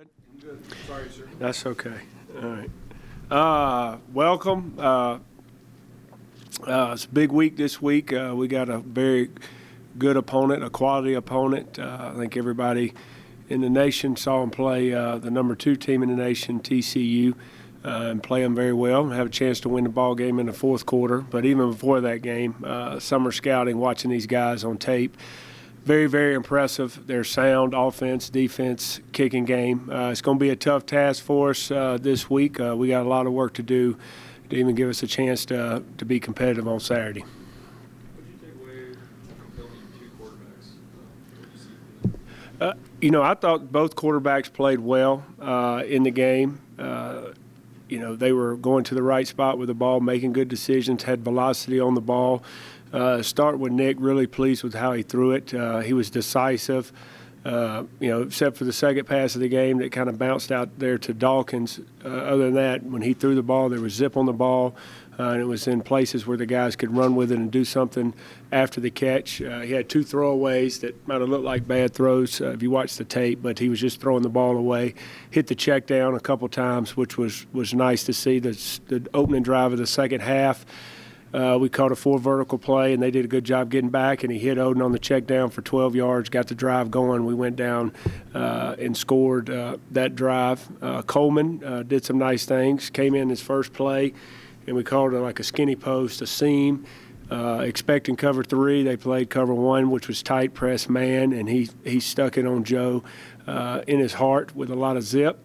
good? I'm good. Sorry, sir. That's okay. All right. Welcome. It's a big week this week. We got a very good opponent, a quality opponent. I think everybody in the nation saw them play the number 2 team in the nation, TCU, and play them very well. Have a chance to win the ball game in the fourth quarter. But even before that game, summer scouting, watching these guys on tape, very, very impressive. Their sound, offense, defense, kicking game. It's going to be a tough task for us this week. We got a lot of work to do to even give us a chance to be competitive on Saturday. What did you take away from filming your 2 quarterbacks? What did you see? I thought both quarterbacks played well in the game. They were going to the right spot with the ball, making good decisions, had velocity on the ball. Start with Nick, really pleased with how he threw it. He was decisive, except for the second pass of the game that kind of bounced out there to Dawkins. Other than that, when he threw the ball, there was zip on the ball, and it was in places where the guys could run with it and do something after the catch. He had 2 throwaways that might have looked like bad throws if you watch the tape, but he was just throwing the ball away. Hit the check down a couple times, which was nice to see. The opening drive of the second half, we caught a 4 vertical play, and they did a good job getting back, and he hit Odin on the check down for 12 yards, got the drive going. We went down and scored that drive. Coleman did some nice things, came in his first play, and we called it like a skinny post, a seam, expecting cover 3. They played cover 1, which was tight press man, and he stuck it on Joe in his heart with a lot of zip.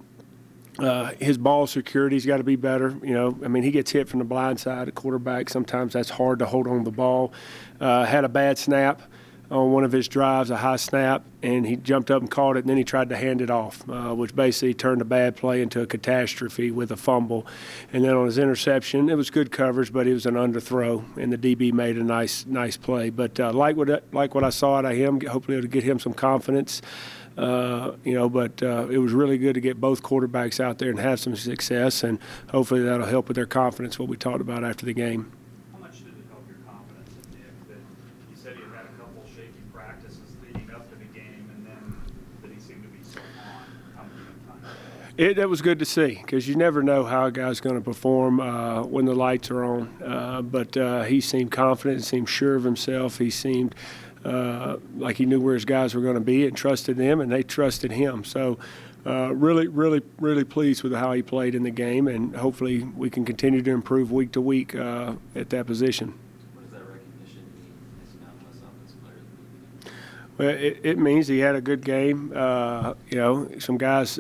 His ball security's got to be better. He gets hit from the blind side at quarterback. Sometimes that's hard to hold on the ball. Had a bad snap on one of his drives, a high snap, and he jumped up and caught it, and then he tried to hand it off, which basically turned a bad play into a catastrophe with a fumble. And then on his interception, it was good coverage, but it was an underthrow, and the DB made a nice play. But like what I saw out of him, hopefully it'll get him some confidence. But it was really good to get both quarterbacks out there and have some success, and hopefully that'll help with their confidence, what we talked about after the game. How much did it help your confidence in Nick that you said you had a couple shaky practices leading up to the game, and then that he seemed to be so on coming in time? That was good to see, because you never know how a guy's going to perform when the lights are on. But he seemed confident, he seemed sure of himself, he seemed like he knew where his guys were going to be and trusted them, and they trusted him. So really, really, really pleased with how he played in the game, and hopefully we can continue to improve week to week at that position. What does that recognition mean as an MLS offensive player? Well, it means he had a good game. Some guys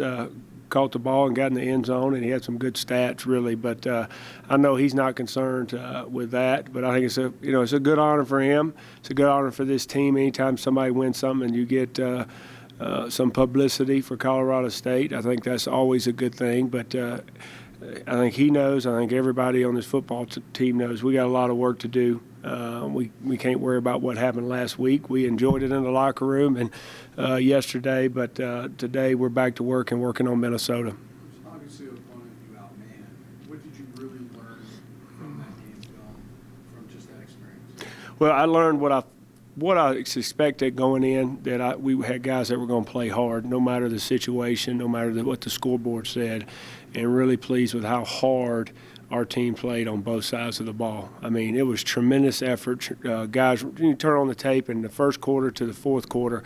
caught the ball and got in the end zone, and he had some good stats, really. But I know he's not concerned with that. But I think it's a good honor for him. It's a good honor for this team. Anytime somebody wins something and you get some publicity for Colorado State, I think that's always a good thing. But I think he knows. I think everybody on this football team knows we got a lot of work to do. We can't worry about what happened last week. We enjoyed it in the locker room and yesterday, but today we're back to work and working on Minnesota. Obviously, an opponent you outmanned. What did you really learn from that game film, from just that experience? Well, I learned what I expected going in, that we had guys that were going to play hard, no matter the situation, no matter what the scoreboard said, and really pleased with how hard our team played on both sides of the ball. It was tremendous effort. Guys, you turn on the tape in the first quarter to the fourth quarter,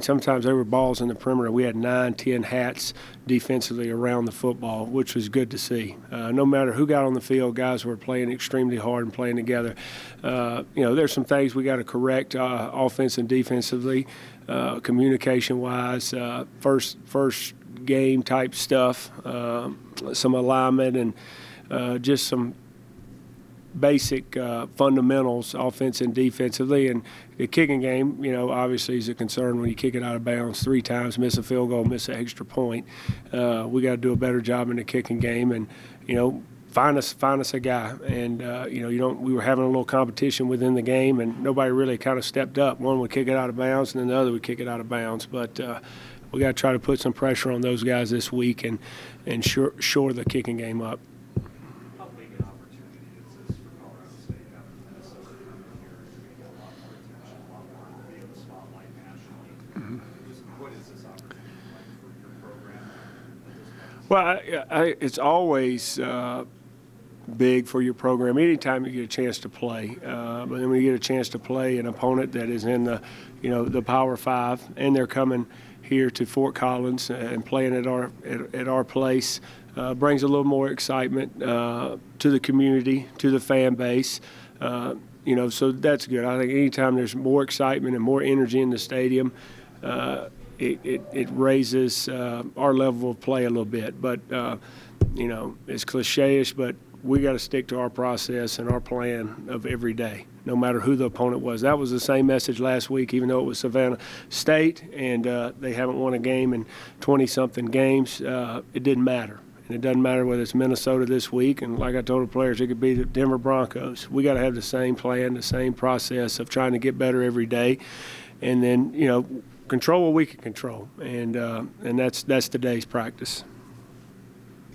sometimes there were balls in the perimeter. We had 9, 10 hats defensively around the football, which was good to see. No matter who got on the field, guys were playing extremely hard and playing together. There's some things we got to correct offense and defensively, communication-wise, first game type stuff, some alignment, and just some basic fundamentals, offense and defensively. And the kicking game, obviously is a concern when you kick it out of bounds 3 times, miss a field goal, miss an extra point. We got to do a better job in the kicking game, and find us a guy. And we were having a little competition within the game, and nobody really kind of stepped up. One would kick it out of bounds, and then the other would kick it out of bounds. But we got to try to put some pressure on those guys this week and shore the kicking game up. How big an opportunity is this for Colorado State having Minnesota coming here and get a lot more attention, a lot more to be in the spotlight nationally? What is this opportunity like for your program? Well, it's always big for your program anytime you get a chance to play. But then when you get a chance to play an opponent that is in the Power Five, and they're coming here to Fort Collins and playing at our place, brings a little more excitement to the community, to the fan base. So that's good. I think anytime there's more excitement and more energy in the stadium, it raises our level of play a little bit. But it's cliche-ish, but we got to stick to our process and our plan of every day, no matter who the opponent was. That was the same message last week, even though it was Savannah State and they haven't won a game in 20-something games. It didn't matter. And it doesn't matter whether it's Minnesota this week, and like I told the players, it could be the Denver Broncos. We got to have the same plan, the same process of trying to get better every day, and then control what we can control, and that's today's practice.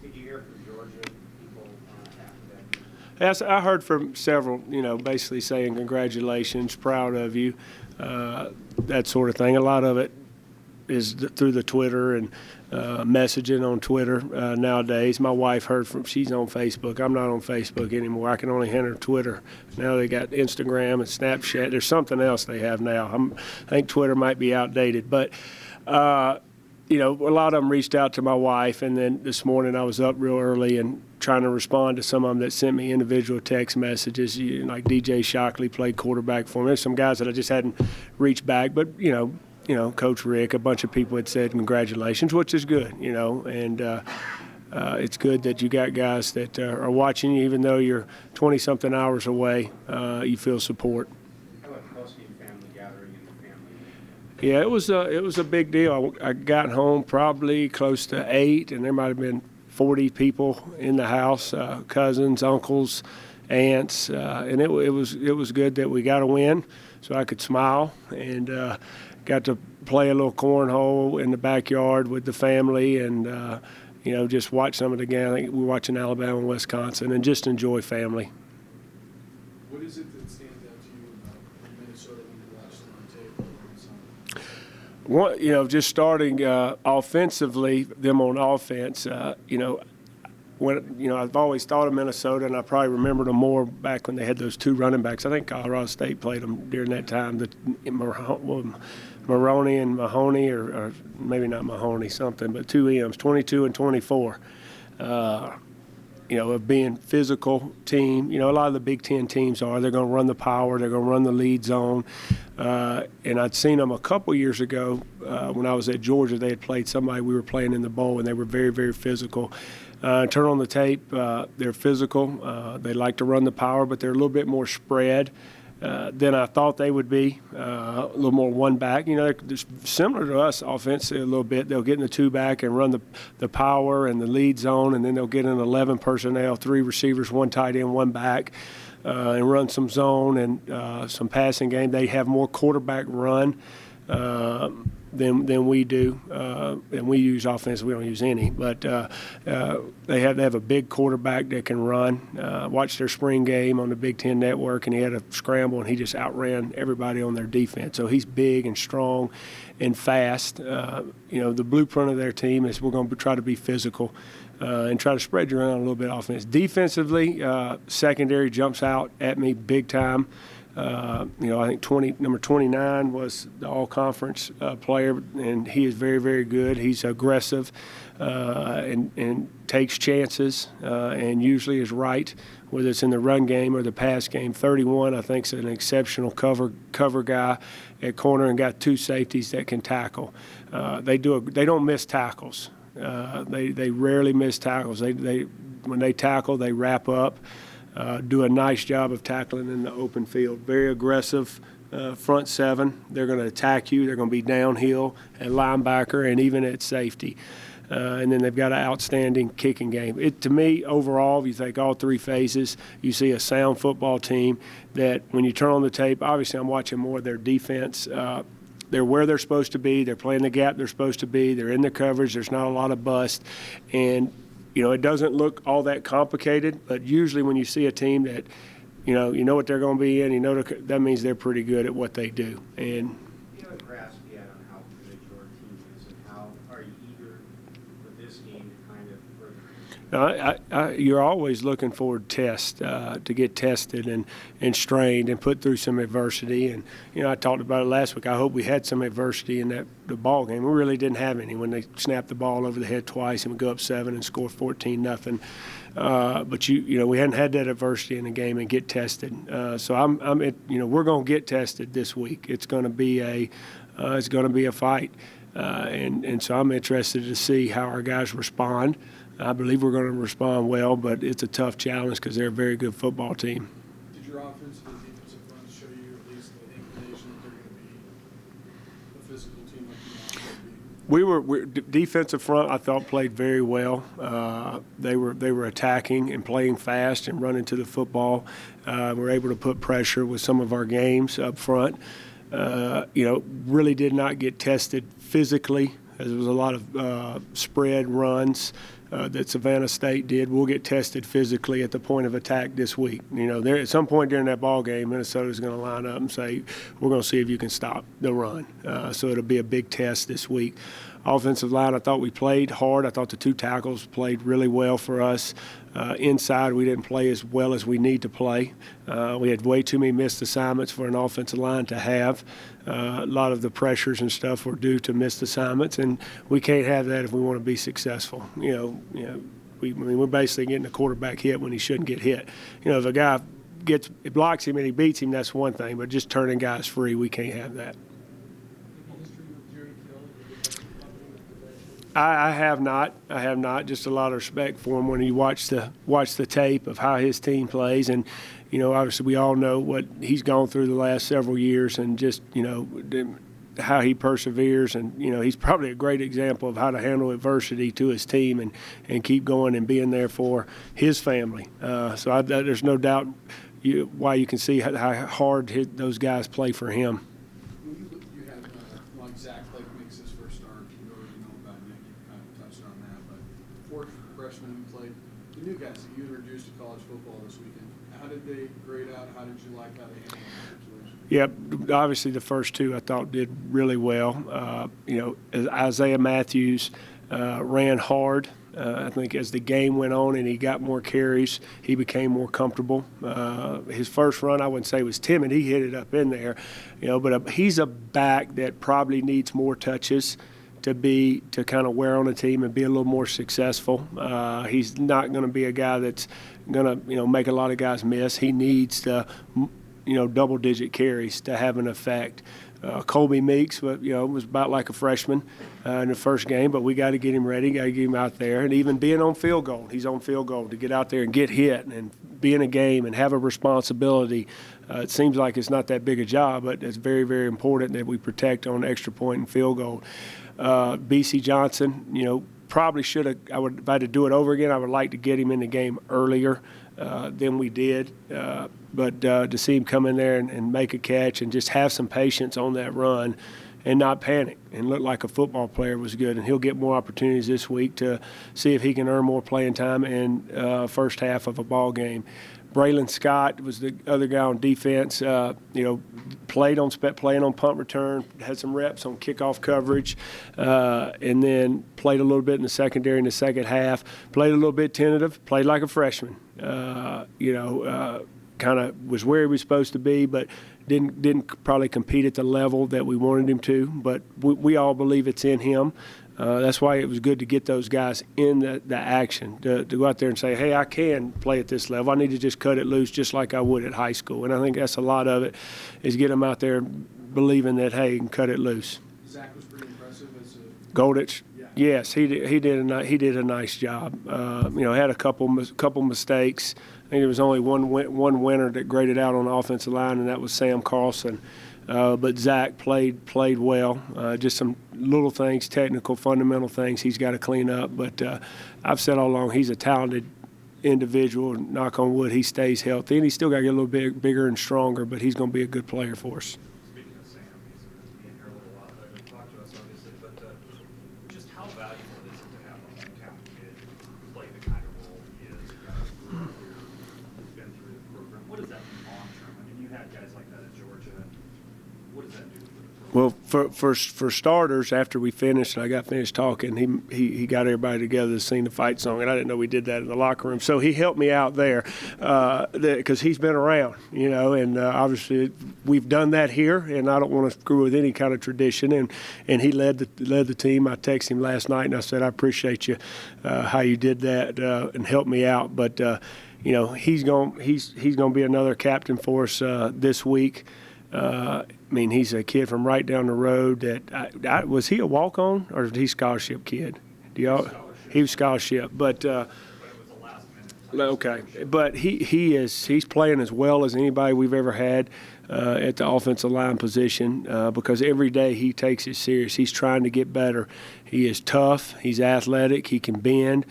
Did you hear from Georgia people after that? Yes, I heard from several, basically saying congratulations, proud of you, that sort of thing. A lot of it is through the Twitter and messaging on Twitter nowadays. My wife she's on Facebook. I'm not on Facebook anymore. I can only enter Twitter. Now they got Instagram and Snapchat. There's something else they have now. I think Twitter might be outdated. But, a lot of them reached out to my wife, and then this morning I was up real early and trying to respond to some of them that sent me individual text messages. Like DJ Shockley played quarterback for me. There's some guys that I just hadn't reached back, but, Coach Rick, a bunch of people had said congratulations, which is good, and it's good that you got guys that are watching you, even though you're 20-something hours away. You feel support. How about hosting family gathering and the family? Yeah, it was a big deal. I got home probably close to 8, and there might have been 40 people in the house, cousins, uncles, aunts, and it was good that we got a win, so I could smile and got to play a little cornhole in the backyard with the family and, just watch some of the game. I think we're watching Alabama and Wisconsin and just enjoy family. What is it that stands out to you about Minnesota when you watched them on tape? Just starting offensively, them on offense, I've always thought of Minnesota, and I probably remembered them more back when they had those two running backs. I think Colorado State played them during that time, Maroney and Mahoney, or maybe not Mahoney, something, but two M's, 22 and 24. Of being physical team. A lot of the Big Ten teams are. They're going to run the power. They're going to run the lead zone. And I'd seen them a couple years ago when I was at Georgia. They had played somebody we were playing in the bowl, and they were very, very physical. Turn on the tape, they're physical. They like to run the power, but they're a little bit more spread than I thought they would be, a little more one back. They're similar to us offensively a little bit. They'll get in the two back and run the power and the lead zone, and then they'll get in 11 personnel, 3 receivers, 1 tight end, 1 back, and run some zone and some passing game. They have more quarterback run than we do, and we use offense. We don't use any, but they have a big quarterback that can run. Watched their spring game on the Big Ten Network, and he had a scramble, and he just outran everybody on their defense. So he's big and strong and fast. The blueprint of their team is we're going to try to be physical and try to spread you around a little bit offense. Defensively, secondary jumps out at me big time. I think number 29 was the all-conference player, and he is very, very good. He's aggressive and takes chances and usually is right, whether it's in the run game or the pass game. 31, I think, is an exceptional cover guy at corner and got 2 safeties that can tackle. They don't miss tackles. They rarely miss tackles. When they tackle, they wrap up. Do a nice job of tackling in the open field. Very aggressive front 7. They're going to attack you. They're going to be downhill at linebacker and even at safety. And then they've got an outstanding kicking game. To me, overall, if you take all 3 phases, you see a sound football team that when you turn on the tape, obviously I'm watching more of their defense. They're where they're supposed to be. They're playing the gap they're supposed to be. They're in the coverage. There's not a lot of bust. And it doesn't look all that complicated, but usually when you see a team that, you know what they're going to be in, that means they're pretty good at what they do. And do you have a grasp yet on how good your team is, and how are you eager for this this game to kind of further? You're always looking for tests to get tested and strained and put through some adversity. And I talked about it last week. I hope we had some adversity in the ball game. We really didn't have any when they snapped the ball over the head twice and we go up 7 and score 14-0. But we hadn't had that adversity in the game and get tested. So we're going to get tested this week. It's going to be a fight. And so I'm interested to see how our guys respond. I believe we're going to respond well, but it's a tough challenge because they're a very good football team. Did your offensive and defensive fronts show you at least the inclination that they're going to be a physical team like you Defensive front, I thought, played very well. They were attacking and playing fast and running to the football. We're able to put pressure with some of our games up front. Really did not get tested physically. There was a lot of spread runs that Savannah State did. We'll get tested physically at the point of attack this week. There at some point during that ball game, Minnesota's going to line up and say, we're going to see if you can stop the run. So it'll be a big test this week. Offensive line, I thought we played hard. I thought the 2 tackles played really well for us. Inside, we didn't play as well as we need to play. We had way too many missed assignments for an offensive line to have. A lot of the pressures and stuff were due to missed assignments, and we can't have that if we want to be successful. We're basically getting the quarterback hit when he shouldn't get hit. If a guy blocks him and he beats him, that's one thing, but just turning guys free, we can't have that. I have not. Just a lot of respect for him when you watch the tape of how his team plays, and obviously we all know what he's gone through the last several years, and just how he perseveres, and he's probably a great example of how to handle adversity to his team and keep going and being there for his family. So there's no doubt why you can see how hard those guys play for him. You had like Zach makes his first start. You already know about Nick. You kind of touched on that, but 4 freshmen who played. The new guys that you introduced to college football this weekend. How did they grade out? How did you like how they handled the situation? Yep, obviously the first 2 I thought did really well. Isaiah Matthews ran hard. I think as the game went on and he got more carries, he became more comfortable. His first run, I wouldn't say was timid. He hit it up in there, but he's a back that probably needs more touches to kind of wear on a team and be a little more successful. He's not going to be a guy that's going to make a lot of guys miss. He needs to double-digit carries to have an effect. Colby Meeks, was about like a freshman in the first game, but we got to get him ready, got to get him out there. And even being on field goal, he's on field goal to get out there and get hit and be in a game and have a responsibility. It seems like it's not that big a job, but it's very, very important that we protect on extra point and field goal. B.C. Johnson, probably should have. If I had to do it over again, I would like to get him in the game earlier than we did. But to see him come in there and make a catch and just have some patience on that run and not panic and look like a football player was good. And he'll get more opportunities this week to see if he can earn more playing time in first half of a ball game. Braylon Scott was the other guy on defense. Playing on punt return, had some reps on kickoff coverage, and then played a little bit in the secondary in the second half. Played a little bit tentative. Played like a freshman. Kind of was where he was supposed to be, but didn't probably compete at the level that we wanted him to. But we all believe it's in him. That's why it was good to get those guys in the action, to go out there and say, hey, I can play at this level. I need to just cut it loose just like I would at high school. And I think that's a lot of it, is get them out there believing that, hey, you can cut it loose. Zach was pretty impressive as a Golditch, yeah. Yes, he did a nice job. Had a couple mistakes. I think there was only one winner that graded out on the offensive line, and that was Sam Carlson. But Zach played well. Just some little things, technical, fundamental things he's got to clean up. But I've said all along he's a talented individual. Knock on wood, he stays healthy, and he's still got to get a little bit bigger and stronger. But he's going to be a good player for us. Speaking of Sam, he's going to be in here a little while. He talked to us obviously, but just how valuable is it to have a hometown kid play the kind of role he is? He's been through the program. What does that mean long term? I mean, you had guys like that at Georgia. What does that do for the program? Well, for starters, after we finished and I got finished talking, he got everybody together to sing the fight song, and I didn't know we did that in the locker room. So he helped me out there because he's been around, and obviously we've done that here, and I don't want to screw with any kind of tradition. And he led the team. I texted him last night and I said, I appreciate you how you did that and helped me out. But he's going to be another captain for us this week. He's a kid from right down the road. Was he a walk-on or was he a scholarship kid? He was scholarship, but But it was the last minute. okay. But he's playing as well as anybody we've ever had at the offensive line position because every day he takes it serious. He's trying to get better. He is tough. He's athletic. He can bend.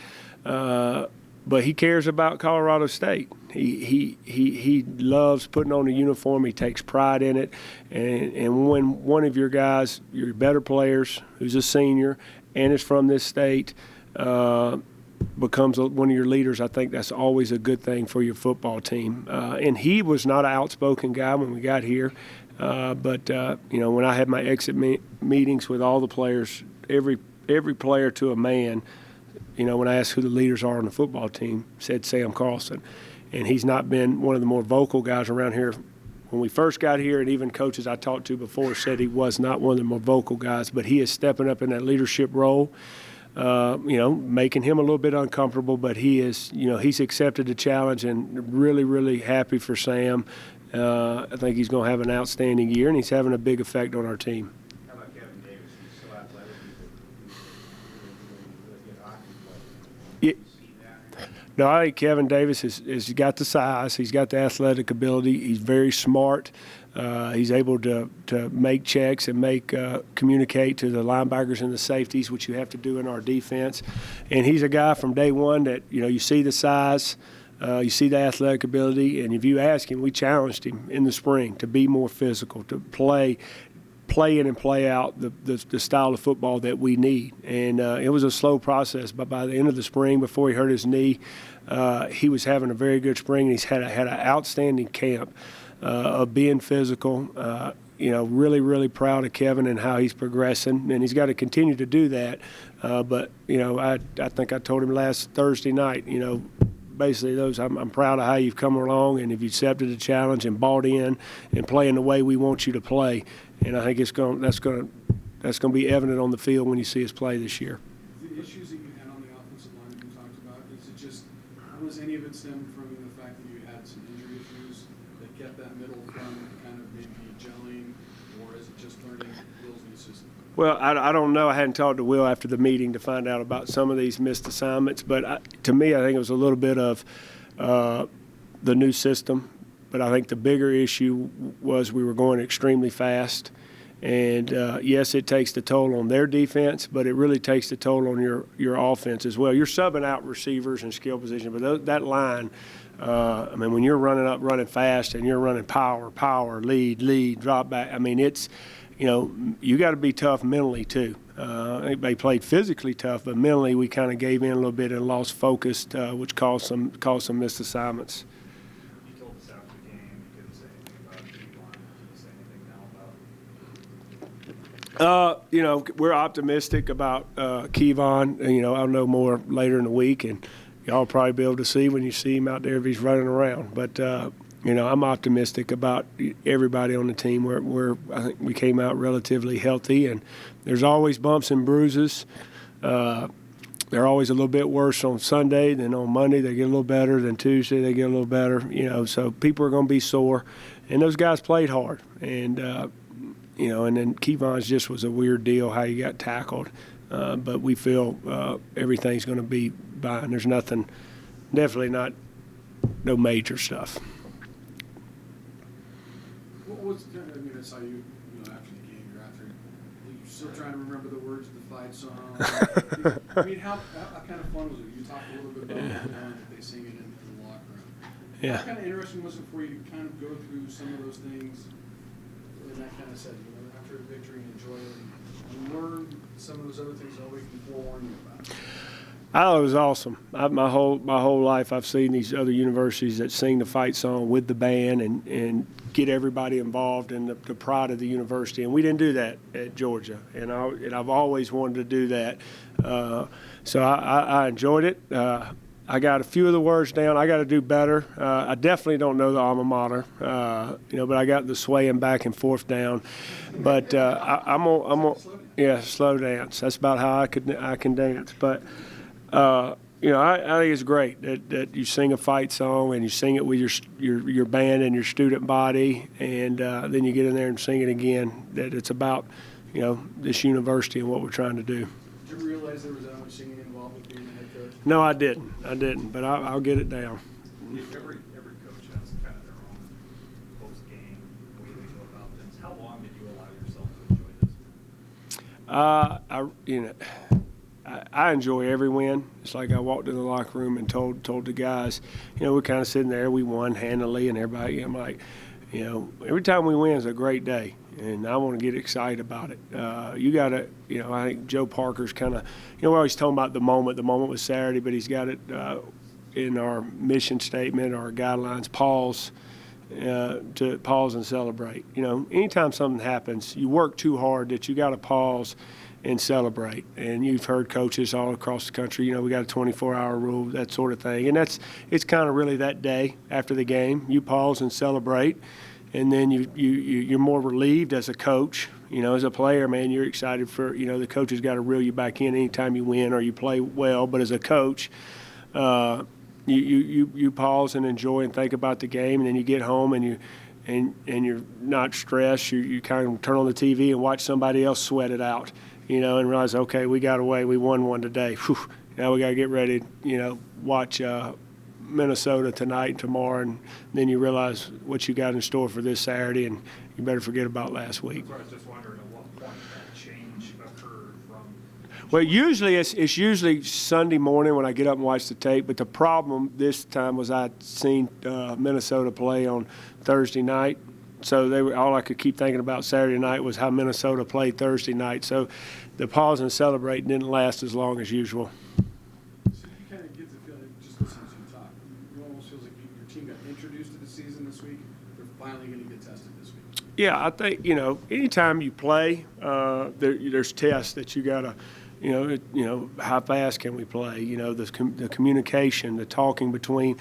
But he cares about Colorado State. He loves putting on a uniform. He takes pride in it. And when one of your guys, your better players, who's a senior and is from this state, becomes one of your leaders, I think that's always a good thing for your football team. And he was not an outspoken guy when we got here. But when I had my exit meetings with all the players, every player to a man, when I asked who the leaders are on the football team, said Sam Carlson. And he's not been one of the more vocal guys around here. When we first got here, and even coaches I talked to before said he was not one of the more vocal guys, but he is stepping up in that leadership role, making him a little bit uncomfortable, but he is, he's accepted the challenge and really, really happy for Sam. I think he's going to have an outstanding year, and he's having a big effect on our team. How about Kevin Davis? He's so athletic. He's a really good hockey player. Yeah. You see that? No, I think Kevin Davis has got the size. He's got the athletic ability. He's very smart. He's able to make checks and communicate to the linebackers and the safeties, which you have to do in our defense. And he's a guy from day one that, you see the size, you see the athletic ability, and if you ask him, we challenged him in the spring to be more physical, to play in and play out the style of football that we need. And it was a slow process, but by the end of the spring, before he hurt his knee, he was having a very good spring, and he's had an outstanding camp of being physical. Really, really proud of Kevin and how he's progressing, and he's got to continue to do that. But I think I told him last Thursday night, basically I'm proud of how you've come along and if you accepted the challenge and bought in and playing the way we want you to play. And I think that's going to be evident on the field when you see us play this year. The issues that you had on the offensive line that you talked about, is it just, was any of it stemmed from the fact that you had some injury issues that kept that middle from kind of maybe gelling, or is it just learning Will's new system? Well, I don't know. I hadn't talked to Will after the meeting to find out about some of these missed assignments, but to me, I think it was a little bit of the new system. But I think the bigger issue was we were going extremely fast. And, yes, it takes the toll on their defense, but it really takes the toll on your offense as well. You're subbing out receivers and skill position, but that line, when you're running fast and you're running power, lead, drop back, it's – you got to be tough mentally too. They played physically tough, but mentally we kind of gave in a little bit and lost focus, which caused some missed assignments. You told us after the game you couldn't say anything about Kevon. Can you say anything now about We're optimistic about Kevon. I'll know more later in the week, and y'all will probably be able to see when you see him out there if he's running around. But I'm optimistic about everybody on the team. I think we came out relatively healthy, and there's always bumps and bruises. They're always a little bit worse on Sunday than on Monday. They get a little better. Then Tuesday they get a little better. So people are going to be sore, and those guys played hard. And and then Kevon's just was a weird deal how he got tackled. But we feel everything's going to be fine. There's nothing, definitely no major stuff. I saw you, after the game, you're still trying to remember the words of the fight song. How kind of fun was it? You talked a little bit about that they sing it in the locker room. Yeah. How kind of interesting was it for you to kind of go through some of those things in that kind of setting, after a victory and enjoy it, and learn some of those other things that always been forewarned you about? I thought it was awesome. My whole life, I've seen these other universities that sing the fight song with the band and get everybody involved in the pride of the university. And we didn't do that at Georgia, and I've always wanted to do that. So I enjoyed it. I got a few of the words down. I got to do better. I definitely don't know the alma mater, but I got the swaying back and forth down. But I'm on slow dance. That's about how I can dance. But I think it's great that you sing a fight song and you sing it with your band and your student body, and then you get in there and sing it again. That it's about this university and what we're trying to do. Did you realize there was that much singing involved with being the head coach? No, I didn't, but I'll get it down. Every coach has kind of their own post-game way they go about things. How long did you allow yourself to enjoy this? I enjoy every win. It's like I walked in the locker room and told the guys, we're kind of sitting there. We won handily, and everybody. I'm like, every time we win is a great day, and I want to get excited about it. You got to, I think Joe Parker's kind of, we're always talking about the moment. The moment was Saturday, but he's got it in our mission statement, our guidelines, pause. To pause and celebrate. Anytime something happens, you work too hard that you got to pause and celebrate. And you've heard coaches all across the country, we got a 24-hour rule, that sort of thing. And it's kind of really that day after the game. You pause and celebrate, and then you're more relieved as a coach. As a player, man, you're excited for, the coach has got to reel you back in anytime you win or you play well. But as a coach, you pause and enjoy and think about the game, and then you get home and you're not stressed. You kind of turn on the TV and watch somebody else sweat it out, and realize, okay, we got away, we won one today. Whew. Now we got to get ready, watch Minnesota tonight and tomorrow, and then you realize what you got in store for this Saturday, and you better forget about last week. So I was just wondering at what point that change occurred from. Well, usually it's usually Sunday morning when I get up and watch the tape. But the problem this time was I'd seen Minnesota play on Thursday night, so all I could keep thinking about Saturday night was how Minnesota played Thursday night. So the pause and celebrate didn't last as long as usual. So you kind of get the feeling, just listening to you talk, it almost feels like your team got introduced to the season this week. They're finally going to get tested this week. Yeah, I think anytime you play, there's tests that you gotta. How fast can we play? The communication, the talking between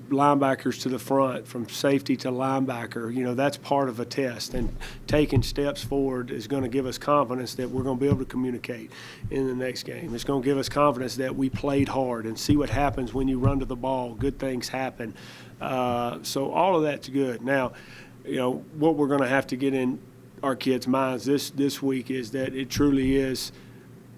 linebackers to the front, from safety to linebacker. That's part of a test, and taking steps forward is going to give us confidence that we're going to be able to communicate in the next game. It's going to give us confidence that we played hard, and see what happens when you run to the ball. Good things happen. So all of that's good. Now, what we're going to have to get in our kids' minds this week is that it truly is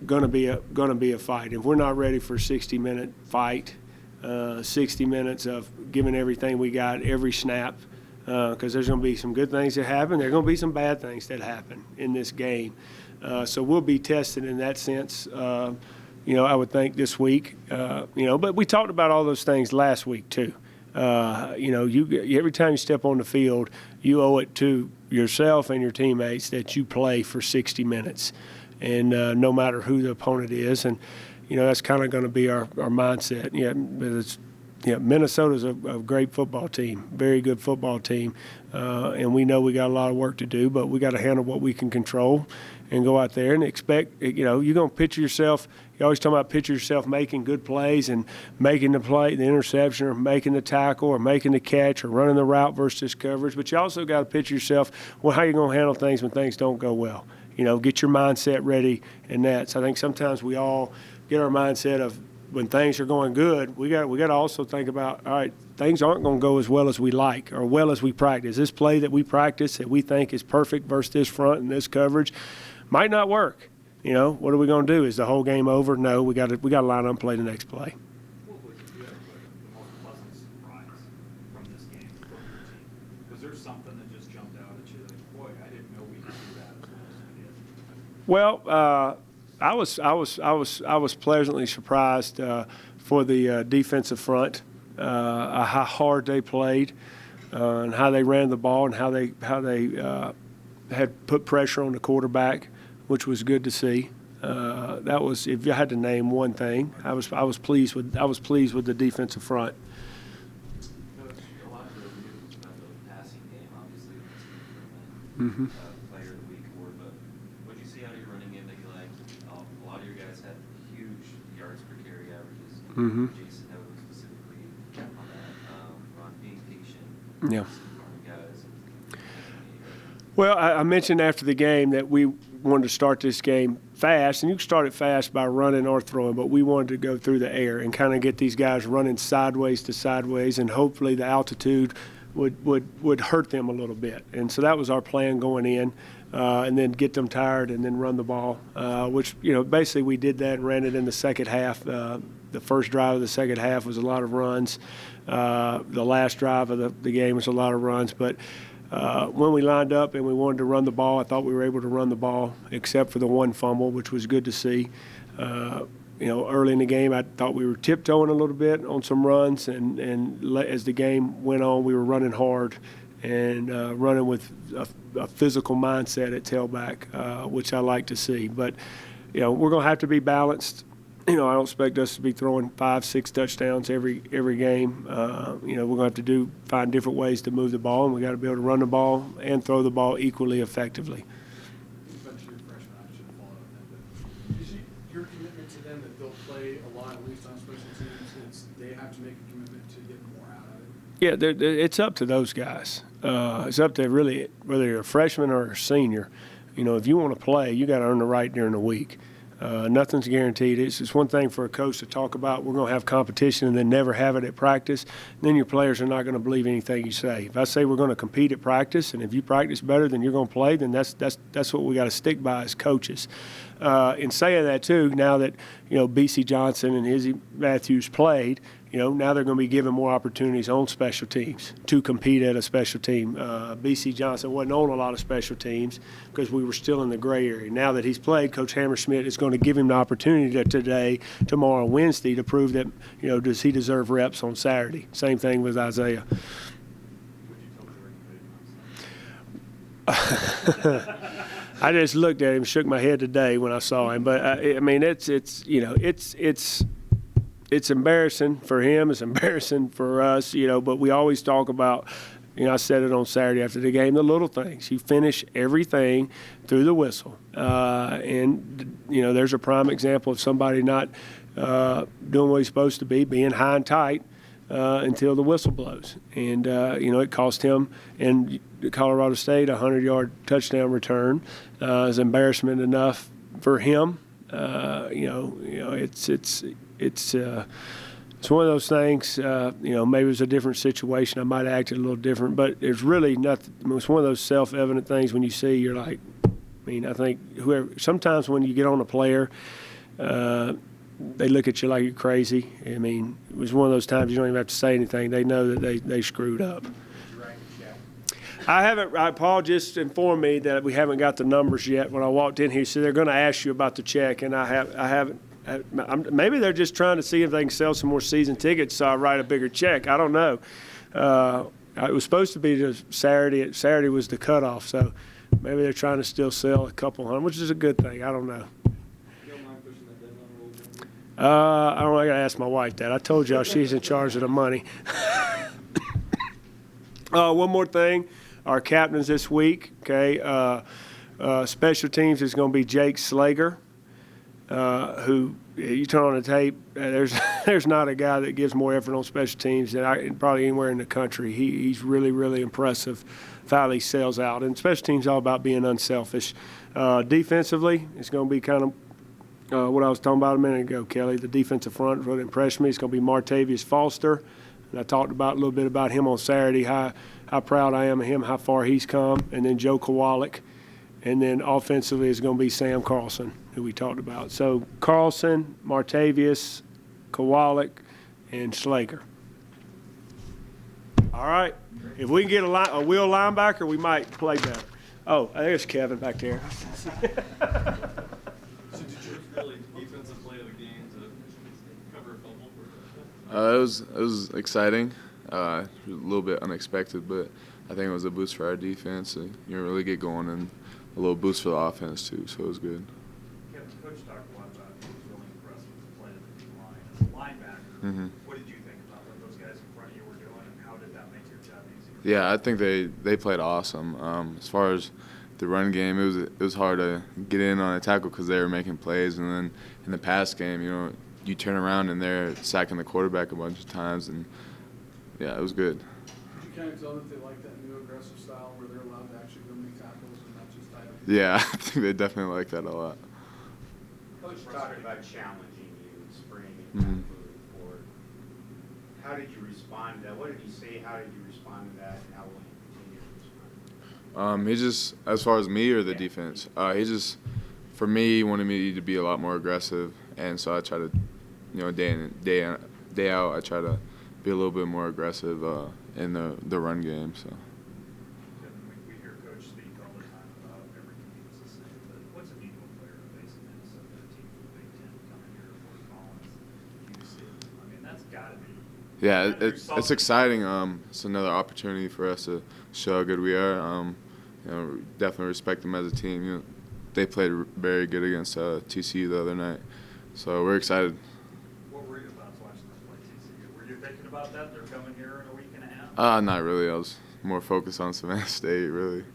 going to be a fight. If we're not ready for a 60-minute fight, 60 minutes of giving everything we got every snap, because there's going to be some good things that happen. There are going to be some bad things that happen in this game. So we'll be tested in that sense. I would think this week. But we talked about all those things last week too. Every time you step on the field, you owe it to yourself and your teammates that you play for 60 minutes, and no matter who the opponent is, and that's kind of going to be our mindset. Minnesota's a great football team, very good football team, and we know we got a lot of work to do, but we got to handle what we can control and go out there and expect. You're going to picture yourself. You always talk about picture yourself making good plays and making the play, the interception, or making the tackle, or making the catch, or running the route versus coverage. But you also got to picture yourself, how you're going to handle things when things don't go well. Get your mindset ready in that. So I think sometimes we all get our mindset of when things are going good, we got to also think about, all right, things aren't going to go as well as we like or well as we practice. This play that we practice that we think is perfect versus this front and this coverage might not work. What are we going to do? Is the whole game over? No, we got to line up and play the next play. What was the most pleasant surprise from this game for your team? Was there something that just jumped out at you like, boy, I didn't know we could do that as well as we did? Well, I was pleasantly surprised for the defensive front, how hard they played, and how they ran the ball, and how they had put pressure on the quarterback, which was good to see. That was, if you had to name one thing, I was pleased with the defensive front. Coach, a lot of the news about the passing game, obviously, that's an Mm-hmm. improvement, player of the week award, but what did you see out of your running game that you liked? A lot of your guys had huge yards per carry averages. Mm-hmm. Jason Noble specifically on that, Ron being patient. Yeah. Guys. Well, I mentioned after the game that we wanted to start this game fast, and you can start it fast by running or throwing, but we wanted to go through the air and kind of get these guys running sideways to sideways, and hopefully the altitude would hurt them a little bit. And so that was our plan going in, and then get them tired and then run the ball, which, basically we did that and ran it in the second half. The first drive of the second half was a lot of runs. The last drive of the game was a lot of runs, but when we lined up and we wanted to run the ball, I thought we were able to run the ball, except for the one fumble, which was good to see. Early in the game, I thought we were tiptoeing a little bit on some runs, and as the game went on, we were running hard and running with a physical mindset at tailback, which I like to see. But, we're going to have to be balanced. I don't expect us to be throwing 5-6 touchdowns every game. We're going to have to find different ways to move the ball, and we got to be able to run the ball and throw the ball equally effectively. You mentioned your freshman, I should have followed up then, but is your commitment to them that they'll play a lot, at least on special teams, they have to make a commitment to get more out of it? Yeah, it's up to those guys. It's up to really whether you're a freshman or a senior. If you want to play, you got to earn the right during the week. Nothing's guaranteed. It's one thing for a coach to talk about we're going to have competition and then never have it at practice. Then your players are not going to believe anything you say. If I say we're going to compete at practice, and if you practice better than you're going to play, then that's what we got to stick by as coaches. In saying that too, now that BC Johnson and Izzy Matthews played, now they're going to be given more opportunities on special teams to compete at a special team. BC Johnson wasn't on a lot of special teams because we were still in the gray area. Now that he's played, Coach Hammerschmidt is going to give him the opportunity today, tomorrow, Wednesday to prove that, does he deserve reps on Saturday. Same thing with Isaiah. Would you tell Jordan I just looked at him, shook my head today when I saw him. But it's embarrassing for him. It's embarrassing for us, but we always talk about, I said it on Saturday after the game, the little things. You finish everything through the whistle. And there's a prime example of somebody not doing what he's supposed to be, being high and tight until the whistle blows. And, it cost him and Colorado State a 100-yard touchdown return. Is embarrassment enough for him. It's one of those things, maybe it was a different situation. I might have acted a little different, but it's really nothing. It's one of those self-evident things when you see, you're like, I think sometimes when you get on a player, they look at you like you're crazy. It was one of those times you don't even have to say anything. They know that they screwed up. Did you write a check? I haven't. Paul just informed me that we haven't got the numbers yet. When I walked in here, he said they're going to ask you about the check, and I haven't. Maybe they're just trying to see if they can sell some more season tickets, so I write a bigger check. I don't know. It was supposed to be Saturday. Saturday was the cutoff, so maybe they're trying to still sell a couple hundred, which is a good thing. I don't know. You don't mind pushing that deadline a little bit? I don't know. I got to ask my wife that. I told y'all she's in charge of the money. One more thing. Our captains this week, okay, special teams is going to be Jake Slager, who you turn on the tape, there's not a guy that gives more effort on special teams than probably anywhere in the country. He's really, really impressive how he sells out. And special teams is all about being unselfish. Defensively, it's going to be kind of what I was talking about a minute ago, Kelly. The defensive front really impressed me. It's going to be Martavius Foster. And I talked a little bit about him on Saturday, how proud I am of him, how far he's come. And then Joe Kowalik. And then offensively is going to be Sam Carlson, who we talked about. So Carlson, Martavius, Kowalik, and Slager. All right. If we can get a wheel linebacker, we might play better. Oh, there's Kevin back there. So did you really defensive play of the game to cover a fumble? It was exciting, a little bit unexpected, but I think it was a boost for our defense. Really get going and a little boost for the offense too, so it was good. Kevin, Coach talked Mm-hmm. What did you think about what those guys in front of you were doing, and how did that make your job easier? Yeah, I think they played awesome. As far as the run game, it was hard to get in on a tackle because they were making plays, and then in the pass game, you turn around and they're sacking the quarterback a bunch of times, and yeah, it was good. Did you kind of tell them that they like that new aggressive style where they're allowed to actually go make tackles and not just tie up? Yeah, I think they definitely like that a lot. Coach talked about challenging you in spring and Mhm. moving forward. How did you respond to that? What did he say? How did you respond to that? And how will you continue to respond? He just, as far as me or the Yeah. defense, he just, for me, he wanted me to be a lot more aggressive, and so I try to, day in day out, I try to be a little bit more aggressive in the run game. So. We hear Coach speak all the time about every compete's the same, but what's it mean to a player to face a Minnesota team from the Big Ten coming here to Fort Collins? You see, I mean, that's got to be. Yeah, gotta do it's something. exciting. It's another opportunity for us to show how good we are. Definitely respect them as a team. They played very good against TCU the other night, so we're excited. What were you about watching them play TCU? Were you thinking about that? They're coming here in a week and a half? Not really. I was more focused on Savannah State, really. Did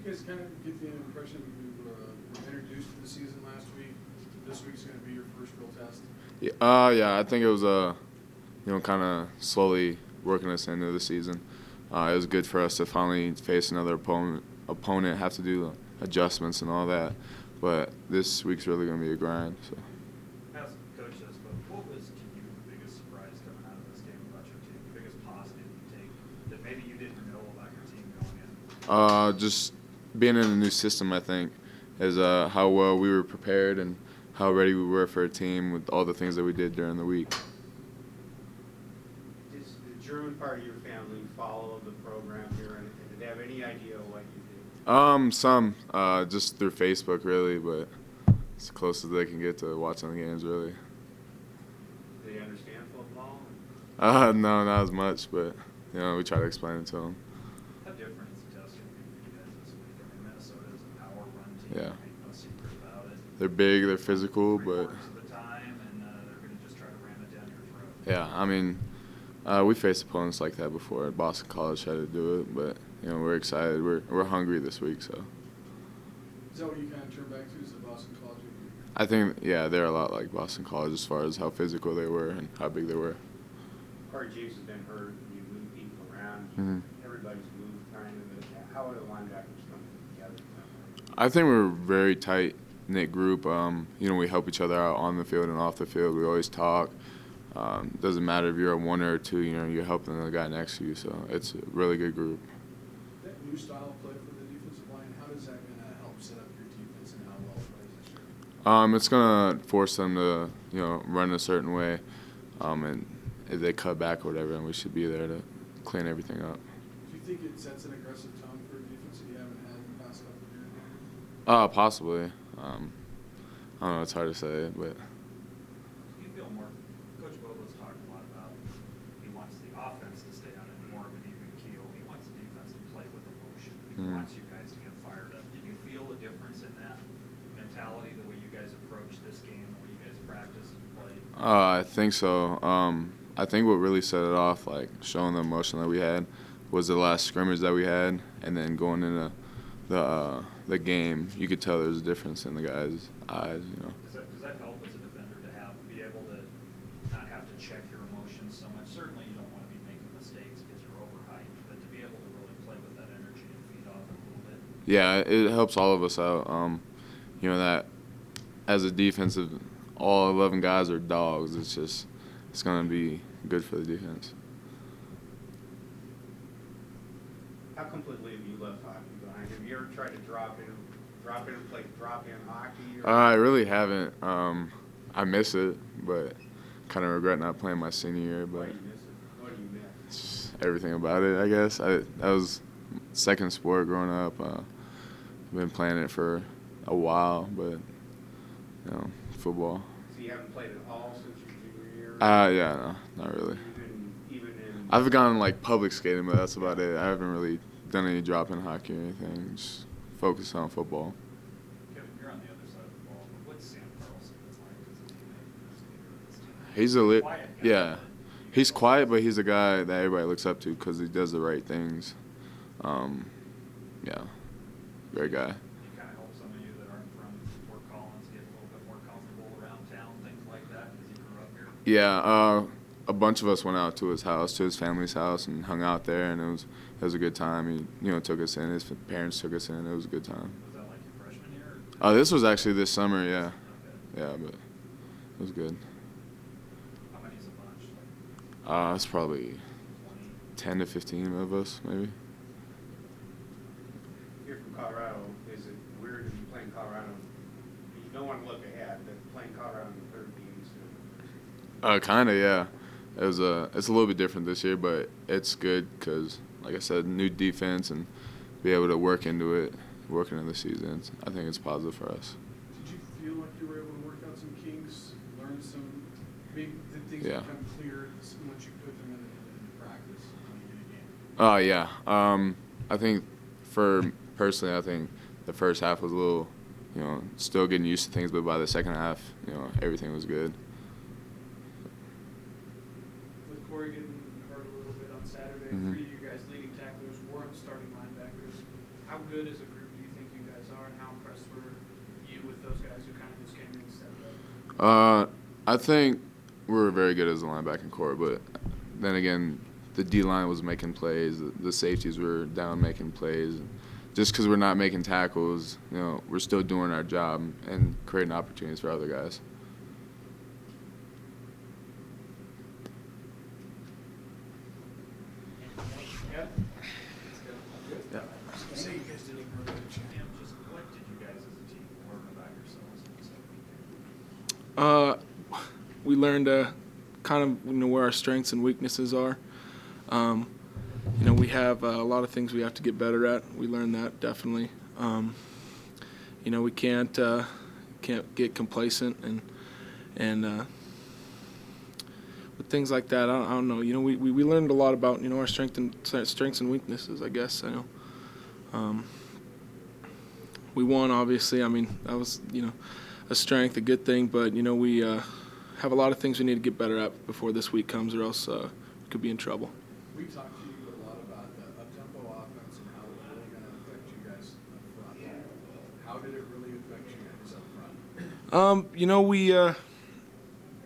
you guys kind of get the impression you were introduced to the season last week? This week's going to be your first real test? Yeah. I think it was kind of slowly working us into the season. It was good for us to finally face another opponent, have to do adjustments and all that. But this week's really going to be a grind. So. Ask Coach this, but what was to you the biggest surprise coming out of this game about your team? The biggest positive you take that maybe you didn't know about your team going in? Just being in a new system, I think, is how well we were prepared and how ready we were for a team with all the things that we did during the week. Does the German part of your family follow the program here, and did they have any idea what you do? Some just through Facebook, really, but it's the closest they can get to watching the games, really. Do they understand football? No, not as much, but we try to explain it to them. How different is the testing for you guys this week? I mean, Minnesota is a power run team. Yeah. Ain't no secret about it. They're big, they're physical, 3/4 but of the time, and they're going to just try to ram it down your throat. yeah, I mean, we faced opponents like that before. Boston College had to do it, but we're excited. We're hungry this week, so. Is that what you kind of turn back to, is the Boston College? I think, yeah, they're a lot like Boston College as far as how physical they were and how big they were. Corey James has been hurt, you move people around, Mhm. everybody's moved kind of. How are the linebackers coming together? I think we're a very tight-knit group. We help each other out on the field and off the field. We always talk. Doesn't matter if you're a one or a two, you're helping the guy next to you, so it's a really good group. That new style of play for the defensive line, how is that going to help set up your defense and how well it plays this year? It's going to force them to, run a certain way, and if they cut back or whatever, and we should be there to clean everything up. Do you think it sets an aggressive tone for a defense that you haven't had in the past couple of years? Possibly. I don't know. It's hard to say, but. Do you feel more? Coach Bobo's talked a lot about he wants the offense to stay on more of an even keel. He wants the defense to play with emotion. He wants you guys to get fired up. Did you feel a difference in that mentality, the way you guys approach this game, the way you guys practice and play? I think so. I think what really set it off, like showing the emotion that we had, was the last scrimmage that we had, and then going into the game, you could tell there was a difference in the guys' eyes. Does that help as a defender to be able to not have to check your emotions so much? Certainly, you don't want to be making mistakes because you're overhyped, but to be able to really play with that energy and feed off it a little bit. Yeah, it helps all of us out. That as a defensive, all 11 guys are dogs. It's going to be good for the defense. How completely have you left hockey behind? Have you ever tried to drop in and play drop-in hockey? I really haven't. I miss it, but kind of regret not playing my senior year. Why But do you miss it? What do you miss? just everything about it, I guess. That was second sport growing up. I've been playing it for a while, but football. So you haven't played at all since your junior year? Yeah, no, not really. Even in. I've gone like public skating, but that's about it. I haven't really done any drop-in hockey or anything. Just focus on football. Kevin, you're on the other side of the ball, but what's Sam Carlson like as a teammate and as a leader of this team? He's a quiet guy, yeah. but He's quiet, but he's a guy that everybody looks up to because he does the right things. Yeah, great guy. he kind of helps some of you that aren't from Fort Collins get a little bit more comfortable around town, things like that, because he grew up here. Yeah, a bunch of us went out to his house, to his family's house, and hung out there, and it was a good time. He took us in. His parents took us in. It was a good time. Was that like your freshman year? This was actually this summer. Yeah, Okay. yeah, but it was good. How many's a bunch? Like It's probably 20? 10 to 15 of us, maybe. You're from Colorado. Is it weird to be playing Colorado? You don't want to look ahead, but playing Colorado in the third game instead of Kind of, yeah. It's a little bit different this year, but it's good because, like I said, new defense and be able to work into it, working in the season. I think it's positive for us. Did you feel like you were able to work out some kinks, learn some, did things Yeah. become clear once you put them in practice in a game? Oh, yeah. I think personally, I think the first half was a little, still getting used to things, but by the second half, everything was good. With Corey getting hurt a little bit on Saturday, Mhm. three of you guys leading tacklers weren't starting linebackers. How good as a group do you think you guys are, and how impressed were you with those guys who kind of just came in and stepped up? I think we were very good as a linebacking core, but then again, the D-line was making plays. The safeties were down making plays. Just because we're not making tackles, we're still doing our job and creating opportunities for other guys. Yeah. Yeah. Say you guys didn't even really get a chance. Sam, just what did you guys as a team learn about yourselves in the second game? We learned kind of where our strengths and weaknesses are. We have a lot of things we have to get better at. We learned that definitely. We can't get complacent and with things like that. I don't know. We learned a lot about our strengths and weaknesses. I guess I know. We won, obviously. I mean, that was a strength, a good thing. But we have a lot of things we need to get better at before this week comes, or else we could be in trouble. We talked to you a lot about the up-tempo offense and how it's really going to affect you guys up front. How did it really affect you guys up front?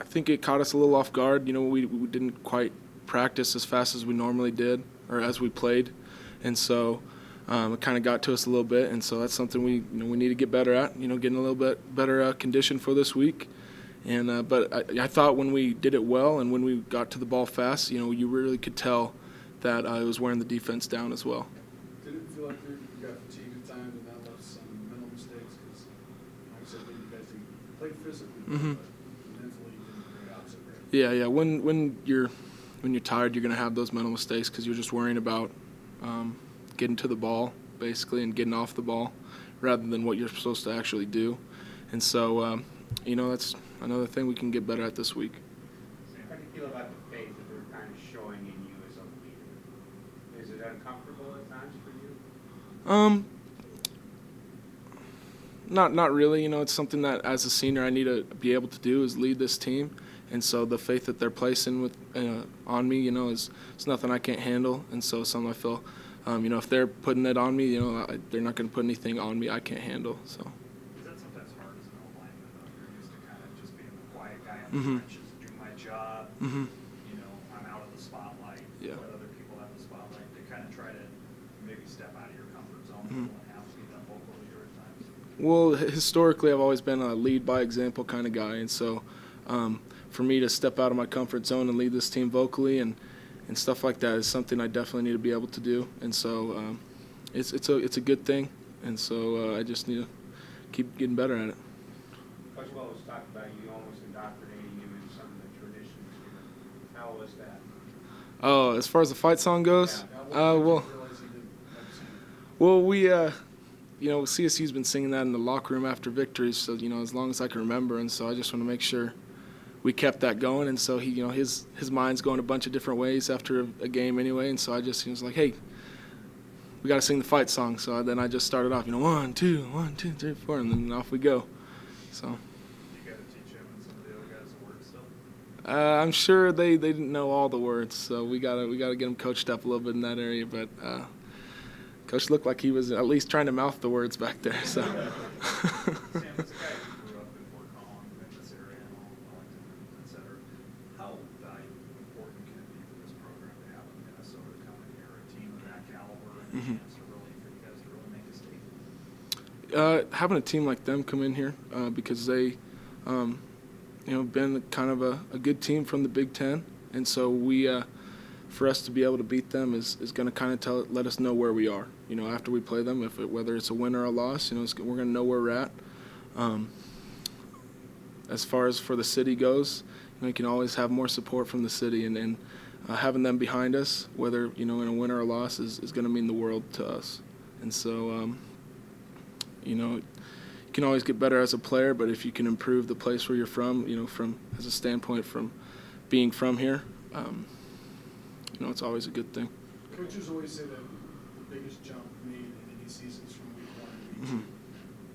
I think it caught us a little off guard. We didn't quite practice as fast as we normally did, or as we played, and so it kind of got to us a little bit. And so that's something we need to get better at. Getting a little bit better condition for this week. And but I thought when we did it well and when we got to the ball fast, you really could tell that it was wearing the defense down as well. Did it feel like you got fatigued at times and that left some mental mistakes? Because, like I said, you guys played physically, Mhm. but mentally you didn't play opposite way. Yeah. When you're tired, you're gonna have those mental mistakes because you're just worrying about getting to the ball basically and getting off the ball rather than what you're supposed to actually do. And so that's another thing we can get better at this week. How do you feel about the faith that they're kind of showing in you as a leader? Is it uncomfortable at times for you? Not really. It's something that as a senior I need to be able to do is lead this team, and so the faith that they're placing on me, is nothing I can't handle, and so something I feel, if they're putting it on me, they're not going to put anything on me I can't handle. So. Is that sometimes hard as an O-lineman, though? You're used to kind of just being the quiet guy in Mhm. the trenches, do my job. Mhm. I'm out of the spotlight. Yeah. Let other people have the spotlight. They kind of try to maybe step out of your comfort zone Mhm. and have to be that vocal leader at times. Well, historically, I've always been a lead by example kind of guy, and so for me to step out of my comfort zone and lead this team vocally and stuff like that is something I definitely need to be able to do, and so it's a good thing, and so I just need to keep getting better at it. Coach Bobo was talking about you almost indoctrinating you in some of the traditions here. How was that? Oh, as far as the fight song goes, Now, what well. did you realize you didn't have seen? Well, we, CSU's been singing that in the locker room after victories, so, as long as I can remember, and so I just want to make sure we kept that going, and so he, his mind's going a bunch of different ways after a game anyway, and so he was like, hey, we got to sing the fight song, so then I just started off, 1, 2, 1, 2, 3, 4, and then off we go, so. You got to teach him and some of the other guys to work still. I'm sure they didn't know all the words, so we gotta get them coached up a little bit in that area. But Coach looked like he was at least trying to mouth the words back there. So. Sam, as a guy who grew up in Fort Collins, in this area, and Wellington, et cetera, how important can it be for this program to have a Minnesota coming here, a team of that caliber, and a chance to really, for you guys to really make a statement? Having a team like them come in here because they, been kind of a good team from the Big Ten, and so for us to be able to beat them is going to kind of let us know where we are. After we play them, whether it's a win or a loss, we're going to know where we're at. As far as for the city goes, you can always have more support from the city, and having them behind us, whether in a win or a loss, is going to mean the world to us. And so, you can always get better as a player, but if you can improve the place where you're from, from as a standpoint from being from here, it's always a good thing. Coaches always say that the biggest jump made in any season is from week 1 to week 2.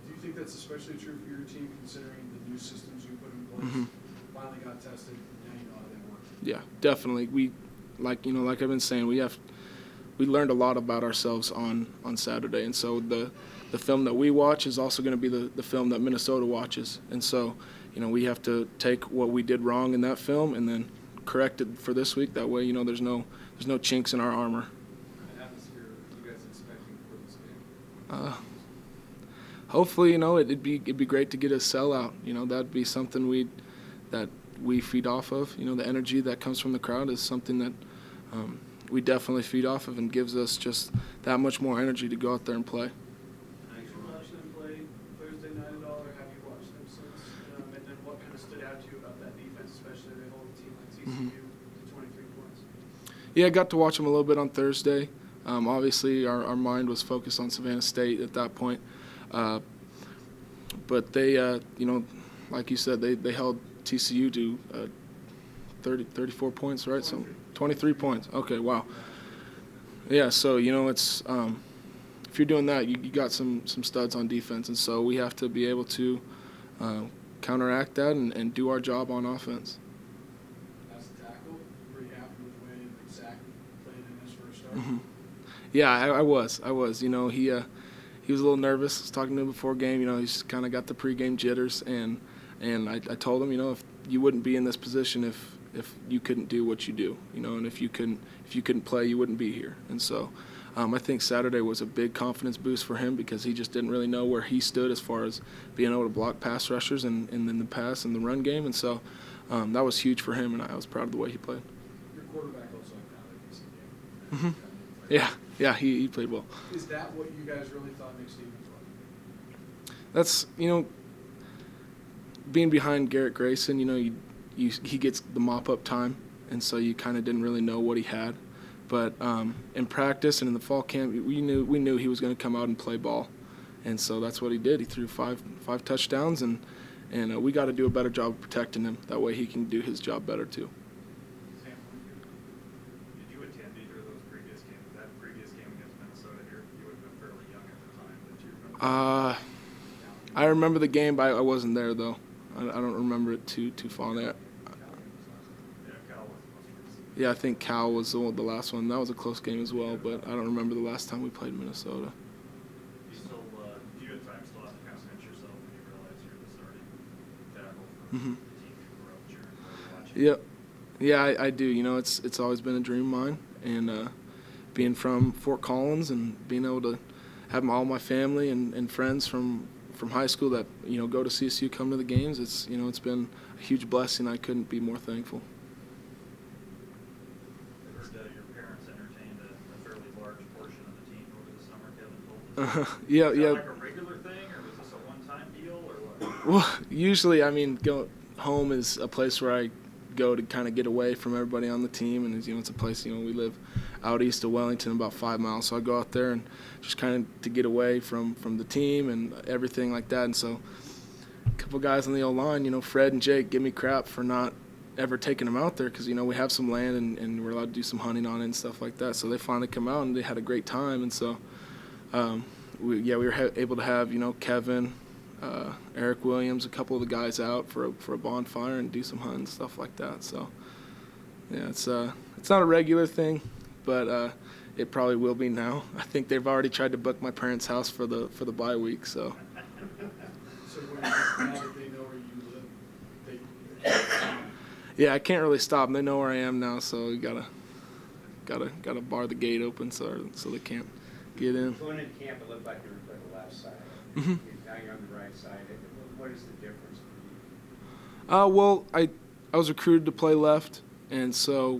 Do you think that's especially true for your team, considering the new systems you put in place? Finally got tested, now you know how they work. Yeah, definitely. We, like I've been saying, we learned a lot about ourselves on Saturday, and so the film that we watch is also going to be the film that Minnesota watches, and so we have to take what we did wrong in that film and then correct it for this week. That way, there's no chinks in our armor. What kind of atmosphere are you guys expecting for this game? Hopefully, it'd be great to get a sellout. That'd be something that we feed off of. The energy that comes from the crowd is something that we definitely feed off of and gives us just that much more energy to go out there and play. Did you watch them play Thursday night at all, or have you watched them since? And then what kind of stood out to you about that defense, especially they hold a team like TCU to 23 points? Yeah, I got to watch them a little bit on Thursday. Obviously, our mind was focused on Savannah State at that point. But they, like you said, they held TCU to 34 points, right? 23. So 23 points. Okay, wow. Yeah, so, it's if you're doing that, you got some studs on defense. And so we have to be able to counteract that and do our job on offense. As a tackle, were you happy with the way that Zach played in his first start? Yeah, I was. He was a little nervous. I was talking to him before game. He's kind of got the pregame jitters, and I told him, if you wouldn't be in this position if you couldn't do what you do, and if you couldn't play, you wouldn't be here. And so, I think Saturday was a big confidence boost for him because he just didn't really know where he stood as far as being able to block pass rushers and then the pass and the run game. And so, that was huge for him, and I was proud of the way he played. Your quarterback also had kind of a decent game. Yeah, he played well. Is that what you guys really thought Nick Stevens was? That's, being behind Garrett Grayson, he gets the mop-up time, and so you kind of didn't really know what he had. But in practice and in the fall camp, we knew he was going to come out and play ball, and so that's what he did. He threw five touchdowns, and we got to do a better job of protecting him. That way he can do his job better too. Sam, did you attend either of those previous games? That previous game against Minnesota here, you would have been fairly young at the time, but you remember? I remember the game, but I wasn't there though. I don't remember it too fond. Yeah, Cal was the most recent. Yeah, I think Cal was the last one. That was a close game as well, but I don't remember the last time we played Minnesota. You still, do you at times still have to kind of cinch yourself when you realize you're the starting tackle for the team you grew up cheering for, watching? Yep. Yeah, I do. It's always been a dream of mine, and being from Fort Collins and being able to have all my family and friends from high school that go to CSU, come to the games, it's been a huge blessing. I couldn't be more thankful. I heard your parents entertained a fairly large portion of the team over the summer, Kevin told us. Yeah. Is that like a regular thing, or was this a one-time deal, or what? Well, usually, go home is a place where I go to kind of get away from everybody on the team, and it's a place, we live out east of Wellington, about 5 miles, so I go out there and just kind of to get away from the team and everything like that. And so a couple guys on the O-line, Fred and Jake, give me crap for not ever taking them out there because, we have some land and we're allowed to do some hunting on it and stuff like that. So they finally come out and they had a great time. And so we were able to have, Kevin, Eric Williams, a couple of the guys out for a bonfire and do some hunting, stuff like that. So, yeah, it's not a regular thing, but it probably will be now. I think they've already tried to book my parents' house for the bye week. So. So when now that they know where you live, Yeah, I can't really stop them. They know where I am now, so we gotta bar the gate open so they can't get in. Going in camp, it looked like you were on the left side. Mhm. Now you're on the right side. What is the difference for you? Well, I was recruited to play left, and so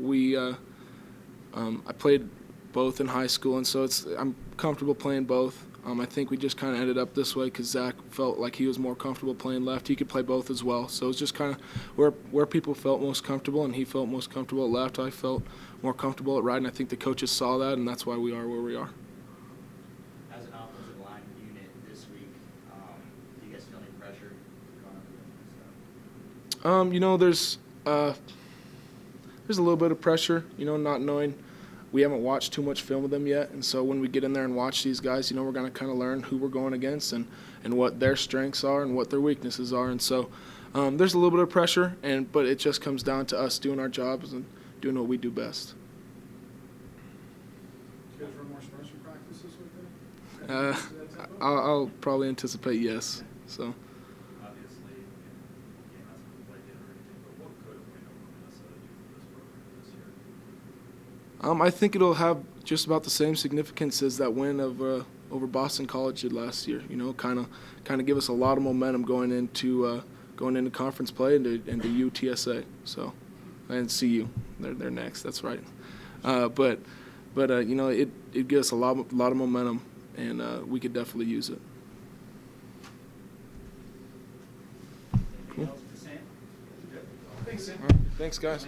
I played both in high school, and so I'm comfortable playing both. I think we just kind of ended up this way because Zach felt like he was more comfortable playing left. He could play both as well, so it's just kind of where people felt most comfortable, and he felt most comfortable at left. I felt more comfortable at right, and I think the coaches saw that, and that's why we are where we are. As an offensive line unit this week, do you guys feel any pressure going up against stuff? There's a little bit of pressure, not knowing. We haven't watched too much film of them yet, and so when we get in there and watch these guys, we're going to kind of learn who we're going against and what their strengths are and what their weaknesses are. And so there's a little bit of pressure, but it just comes down to us doing our jobs and doing what we do best. you guys run more special practices with them? I'll probably anticipate yes. So. Obviously, game hasn't been played yet or anything, but what could a win over Minnesota do for this program this year? I think it'll have just about the same significance as that win over Boston College did last year. Kind of give us a lot of momentum going into conference play and to UTSA. So, and CU, they're next. That's right. But it gives us a lot of momentum, and we could definitely use it. Anything else for Sam? Thanks, Sam. Thanks, guys.